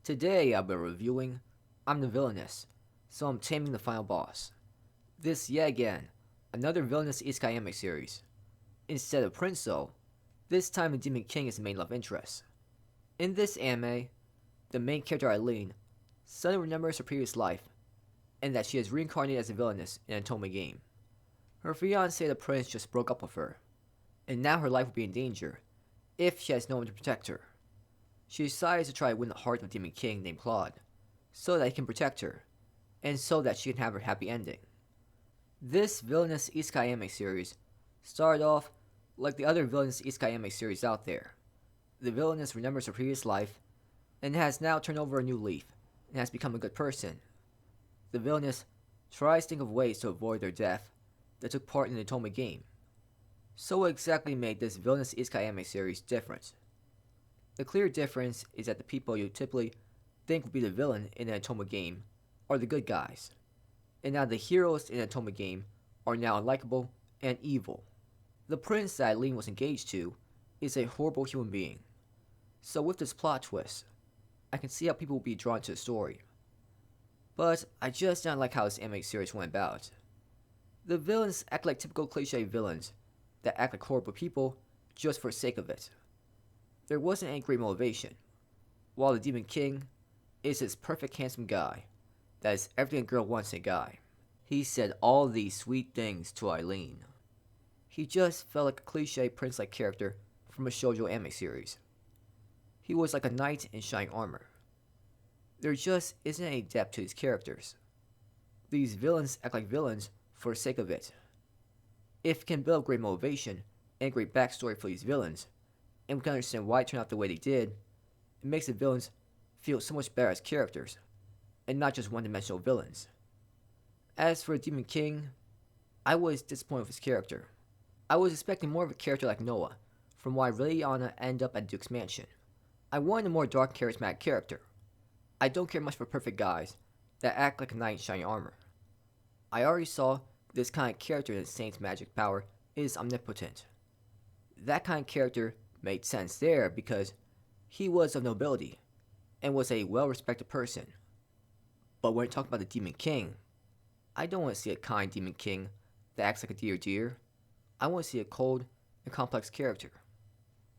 Today I'll be reviewing I'm the Villainess, so I'm taming the final boss. This yet again, another Villainous Isekai anime series. Instead of Prince though, this time the Demon King is the main love interest. In this anime, the main character Eileen suddenly remembers her previous life, and that she is reincarnated as a villainess in an Otome game. Her fiance the prince just broke up with her, and now her life will be in danger if she has no one to protect her. She decides to try to win the heart of a Demon King named Claude, so that he can protect her, and so that she can have her happy ending. This Villainous Isekai anime series started off like the other Villainous Isekai anime series out there. The villainess remembers her previous life, and has now turned over a new leaf, and has become a good person. The villainess tries to think of ways to avoid their death that took part in the Otome game. So what exactly made this Villainous Isekai anime series different? The clear difference is that the people you typically think would be the villain in an Otome game are the good guys, and now the heroes in an Otome game are now unlikable and evil. The prince that Eileen was engaged to is a horrible human being. So with this plot twist, I can see how people will be drawn to the story. But I just don't like how this anime series went about. The villains act like typical cliche villains that act like horrible people just for the sake of it. There wasn't any great motivation, while the Demon King is this perfect handsome guy that is everything a girl wants in a guy. He said all these sweet things to Eileen. He just felt like a cliche prince-like character from a shoujo anime series. He was like a knight in shining armor. There just isn't any depth to these characters. These villains act like villains for the sake of it. If we can build great motivation and great backstory for these villains, and we can understand why it turned out the way they did, it makes the villains feel so much better as characters, and not just one-dimensional villains. As for the Demon King, I was disappointed with his character. I was expecting more of a character like Noah, from why Liliana ended up at Duke's mansion. I wanted a more dark and charismatic character. I don't care much for perfect guys that act like a knight in shining armor. I already saw this kind of character in the Saint's magic power is omnipotent. That kind of character made sense there because he was of nobility and was a well-respected person. But when talking about the Demon King, I don't want to see a kind Demon King that acts like a dear. I want to see a cold and complex character.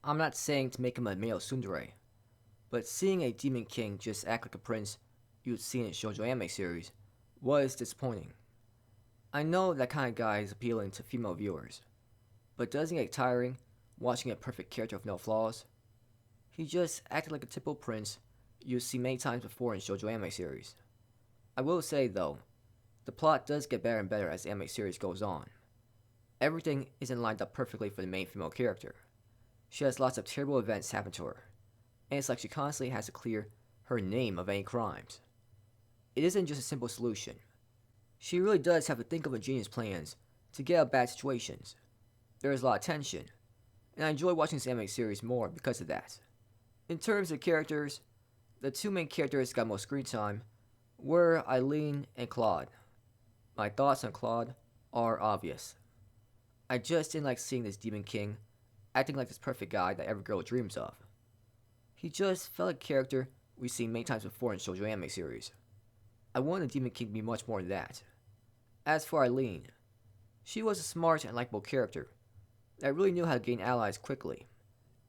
I'm not saying to make him a male tsundere, but seeing a Demon King just act like a prince you'd see in a shoujo anime series was disappointing. I know that kind of guy is appealing to female viewers, but doesn't it get tiring watching a perfect character with no flaws? He just acted like a typical prince you've seen many times before in shoujo anime series. I will say though, the plot does get better and better as the anime series goes on. Everything isn't lined up perfectly for the main female character. She has lots of terrible events happen to her, and it's like she constantly has to clear her name of any crimes. It isn't just a simple solution. She really does have to think of ingenious plans to get out of bad situations. There is a lot of tension, and I enjoy watching this anime series more because of that. In terms of characters, the two main characters that got most screen time were Eileen and Claude. My thoughts on Claude are obvious. I just didn't like seeing this Demon King acting like this perfect guy that every girl dreams of. He just felt like a character we've seen many times before in shoujo anime series. I wanted the Demon King to be much more than that. As for Eileen, she was a smart and likable character that really knew how to gain allies quickly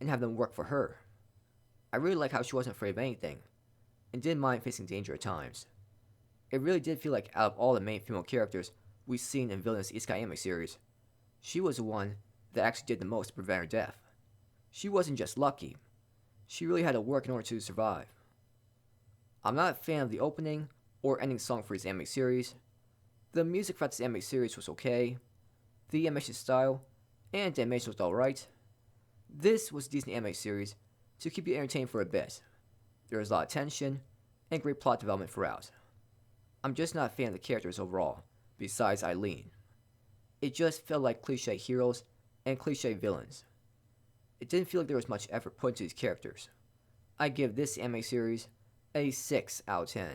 and have them work for her. I really like how she wasn't afraid of anything and didn't mind facing danger at times. It really did feel like out of all the main female characters we've seen in Villainous Isekai anime series, she was the one that actually did the most to prevent her death. She wasn't just lucky, she really had to work in order to survive. I'm not a fan of the opening or ending song for this anime series. The music for this anime series was okay, the animation style and the animation was alright. This was a decent anime series to keep you entertained for a bit. There was a lot of tension and great plot development throughout. I'm just not a fan of the characters overall, besides Eileen. It just felt like cliche heroes and cliche villains. It didn't feel like there was much effort put into these characters. I give this anime series a 6 out of 10.